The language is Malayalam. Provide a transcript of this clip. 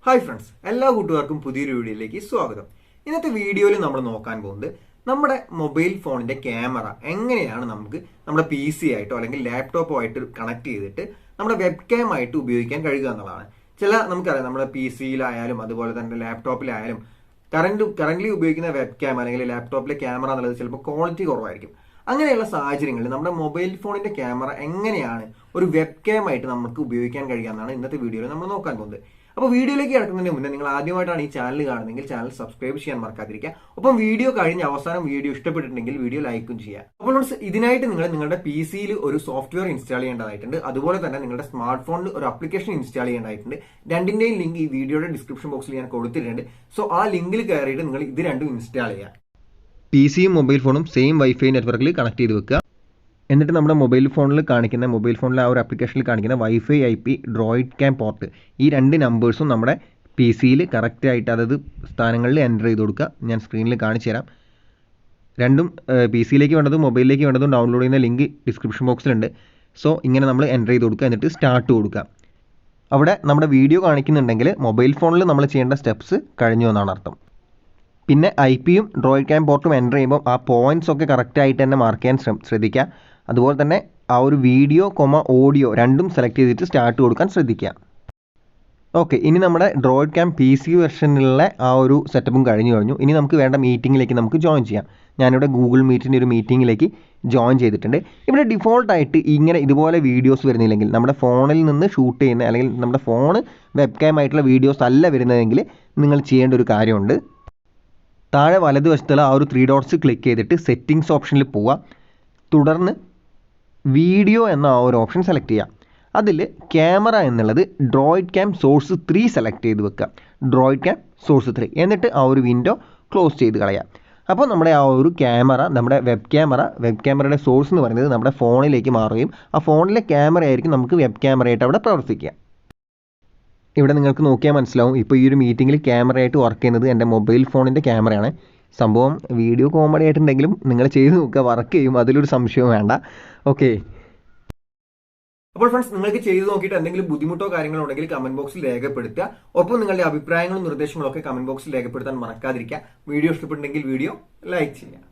ഹായ് ഫ്രണ്ട്സ്, എല്ലാ കൂട്ടുകാർക്കും പുതിയൊരു വീഡിയോയിലേക്ക് സ്വാഗതം. ഇന്നത്തെ വീഡിയോയിൽ നമ്മൾ നോക്കാൻ പോകുന്നത് നമ്മുടെ മൊബൈൽ ഫോണിന്റെ ക്യാമറ എങ്ങനെയാണ് നമുക്ക് നമ്മുടെ PC ആയിട്ടോ അല്ലെങ്കിൽ ലാപ്ടോപ്പോ ആയിട്ട് കണക്ട് ചെയ്തിട്ട് നമ്മുടെ വെബ് ക്യാം ആയിട്ട് ഉപയോഗിക്കാൻ കഴിയുക എന്നുള്ളതാണ്. നമുക്കറിയാം നമ്മുടെ PC-യിലായാലും അതുപോലെ തന്നെ ലാപ്ടോപ്പിലായാലും കറന്റ് ഉപയോഗിക്കുന്ന വെബ് ക്യാം അല്ലെങ്കിൽ ലാപ്ടോപ്പിലെ ക്യാമറ എന്നുള്ളത് ചിലപ്പോൾ ക്വാളിറ്റി കുറവായിരിക്കും. അങ്ങനെയുള്ള സാഹചര്യങ്ങളിൽ നമ്മുടെ മൊബൈൽ ഫോണിന്റെ ക്യാമറ എങ്ങനെയാണ് ഒരു വെബ് ക്യാം ആയിട്ട് നമുക്ക് ഉപയോഗിക്കാൻ കഴിയുക എന്നാണ് ഇന്നത്തെ വീഡിയോയിൽ നമ്മൾ നോക്കാൻ പോകുന്നത്. അപ്പോൾ വീഡിയോയിലേക്ക് കിടക്കുന്നതിന് മുന്നേ നിങ്ങൾ ആദ്യമായിട്ടാണ് ഈ ചാനൽ കാണുന്നതെങ്കിൽ ചാനൽ സബ്സ്ക്രൈബ് ചെയ്യാൻ മറക്കാതിരിക്കുക. ഒപ്പം വീഡിയോ കഴിഞ്ഞ് അവസാനം വീഡിയോ ഇഷ്ടപ്പെട്ടിട്ടുണ്ടെങ്കിൽ വീഡിയോ ലൈക്കും ചെയ്യുക. അപ്പോൾ ഇതിനായിട്ട് നിങ്ങളുടെ PC-യിൽ ഒരു സോഫ്റ്റ്വെയർ ഇൻസ്റ്റാൾ ചെയ്യേണ്ടതായിട്ടുണ്ട്. അതുപോലെ തന്നെ നിങ്ങളുടെ സ്മാർട്ട് ഫോണിൽ ഒരു ആപ്ലിക്കേഷൻ ഇൻസ്റ്റാൾ ചെയ്യേണ്ടതായിട്ടുണ്ട്. രണ്ടിന്റെയും ലിങ്ക് ഈ വീഡിയോയുടെ ഡിസ്ക്രിപ്ഷൻ ബോക്സിൽ ഞാൻ കൊടുത്തിട്ടുണ്ട്. സോ ആ ലിങ്കിൽ കയറിയിട്ട് നിങ്ങൾ ഇത് രണ്ടും ഇൻസ്റ്റാൾ ചെയ്യുക. PC-യും മൊബൈൽ ഫോണും സെയിം വൈഫൈ നെറ്റ്വർക്കിൽ കണക്ട് ചെയ്ത് വെക്കുക. എന്നിട്ട് നമ്മുടെ മൊബൈൽ ഫോണിലെ ആ ഒരു ആപ്ലിക്കേഷനിൽ കാണിക്കുന്ന വൈഫൈ IP DroidCam പോർട്ട്, ഈ രണ്ട് നമ്പേഴ്സും നമ്മുടെ PC-യിൽ കറക്റ്റായിട്ട് അതത് സ്ഥാനങ്ങളിൽ എൻ്റർ ചെയ്ത് കൊടുക്കുക. ഞാൻ സ്ക്രീനിൽ കാണിച്ചു തരാം. രണ്ടും PC-യിലേക്ക് വേണ്ടതും മൊബൈലിലേക്ക് വേണ്ടതും ഡൗൺലോഡ് ചെയ്യുന്ന ലിങ്ക് ഡിസ്ക്രിപ്ഷൻ ബോക്സിലുണ്ട്. സോ ഇങ്ങനെ നമ്മൾ എൻ്റർ ചെയ്ത് കൊടുക്കുക. എന്നിട്ട് സ്റ്റാർട്ട് കൊടുക്കുക. അവിടെ നമ്മുടെ വീഡിയോ കാണിക്കുന്നുണ്ടെങ്കിൽ മൊബൈൽ ഫോണിൽ നമ്മൾ ചെയ്യേണ്ട സ്റ്റെപ്സ് കഴിഞ്ഞു എന്നാണ് അർത്ഥം. പിന്നെ IP-യും DroidCam പോർട്ടും എൻ്റർ ചെയ്യുമ്പോൾ ആ പോയിൻറ്റ്സ് ഒക്കെ കറക്റ്റായിട്ട് തന്നെ മാർക്ക് ചെയ്യാൻ ശ്രദ്ധിക്കുക. അതുപോലെ തന്നെ ആ ഒരു വീഡിയോ ഓഡിയോ രണ്ടും സെലക്ട് ചെയ്തിട്ട് സ്റ്റാർട്ട് കൊടുക്കാൻ ശ്രദ്ധിക്കുക. ഓക്കെ, ഇനി നമ്മുടെ DroidCam PC വെർഷനിലുള്ള ആ ഒരു സെറ്റപ്പും കഴിഞ്ഞു. ഇനി നമുക്ക് വേണ്ട മീറ്റിങ്ങിലേക്ക് നമുക്ക് ജോയിൻ ചെയ്യാം. ഞാനിവിടെ ഗൂഗിൾ മീറ്റിൻ്റെ ഒരു മീറ്റിങ്ങിലേക്ക് ജോയിൻ ചെയ്തിട്ടുണ്ട്. ഇവിടെ ഡിഫോൾട്ടായിട്ട് ഇതുപോലെ വീഡിയോസ് വരുന്നില്ലെങ്കിൽ, നമ്മുടെ ഫോണിൽ നിന്ന് ഷൂട്ട് ചെയ്യുന്ന അല്ലെങ്കിൽ നമ്മുടെ ഫോണ് വെബ് ക്യാം ആയിട്ടുള്ള വീഡിയോസ് അല്ല വരുന്നതെങ്കിൽ നിങ്ങൾ ചെയ്യേണ്ട ഒരു കാര്യമുണ്ട്. താഴെ വലതുവശത്തുള്ള ആ ഒരു 3 ഡോട്ട്സ് ക്ലിക്ക് ചെയ്തിട്ട് സെറ്റിംഗ്സ് ഓപ്ഷനിൽ പോവുക. തുടർന്ന് വീഡിയോ എന്ന ആ ഒരു ഓപ്ഷൻ സെലക്ട് ചെയ്യുക. അതിൽ ക്യാമറ എന്നുള്ളത് DroidCam സോഴ്സ് 3 സെലക്ട് ചെയ്ത് വെക്കുക. DroidCam സോഴ്സ് 3 എന്നിട്ട് ആ ഒരു വിൻഡോ ക്ലോസ് ചെയ്ത് കളയാം. അപ്പോൾ നമ്മുടെ ആ ഒരു ക്യാമറ, നമ്മുടെ വെബ് ക്യാമറയുടെ സോഴ്സ് എന്ന് പറയുന്നത് നമ്മുടെ ഫോണിലേക്ക് മാറുകയും ആ ഫോണിലെ ക്യാമറ ആയിരിക്കും നമുക്ക് വെബ് ക്യാമറയായിട്ട് അവിടെ പ്രവർത്തിക്കുക. ഇവിടെ നിങ്ങൾക്ക് നോക്കിയാൽ മനസ്സിലാവും, ഇപ്പോൾ ഈ ഒരു മീറ്റിങ്ങിൽ ക്യാമറയായിട്ട് വർക്ക് ചെയ്യുന്നത് എൻ്റെ മൊബൈൽ ഫോണിൻ്റെ ക്യാമറയാണ്. സംഭവം വീഡിയോ കോമഡി ആയിട്ടുണ്ടെങ്കിലും നിങ്ങൾ ചെയ്ത് നോക്കുക, വർക്ക് ചെയ്യും, അതിലൊരു സംശയവും വേണ്ട. ഓക്കെ, അപ്പോൾ ഫ്രണ്ട്സ്, നിങ്ങൾക്ക് ചെയ്ത് നോക്കിയിട്ട് എന്തെങ്കിലും ബുദ്ധിമുട്ടോ കാര്യങ്ങളോ ഉണ്ടെങ്കിൽ കമന്റ് ബോക്സിൽ രേഖപ്പെടുത്തുക. ഒപ്പം നിങ്ങളുടെ അഭിപ്രായങ്ങളും നിർദ്ദേശങ്ങളും ഒക്കെ കമന്റ് ബോക്സിൽ രേഖപ്പെടുത്താൻ മറക്കാതിരിക്കുക. വീഡിയോ ഇഷ്ടപ്പെട്ടെങ്കിൽ വീഡിയോ ലൈക്ക് ചെയ്യുക.